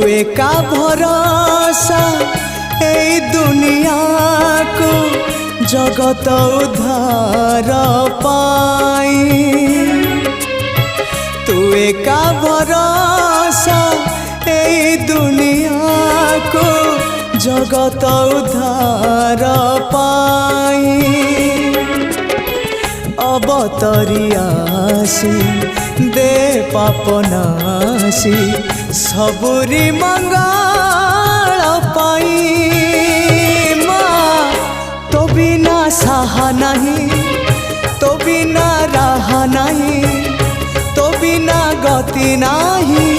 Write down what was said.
एका भरोसा ए दुनिया को जगत उद्धार पाई तू एका भरोसा ए दुनिया को जगत उद्धार पाई अवतरी आसी दे पापनासी सबुरी मंगल पाई माँ तो बिना साहा नहीं तो बिना राह नहीं तो बिना गति नहीं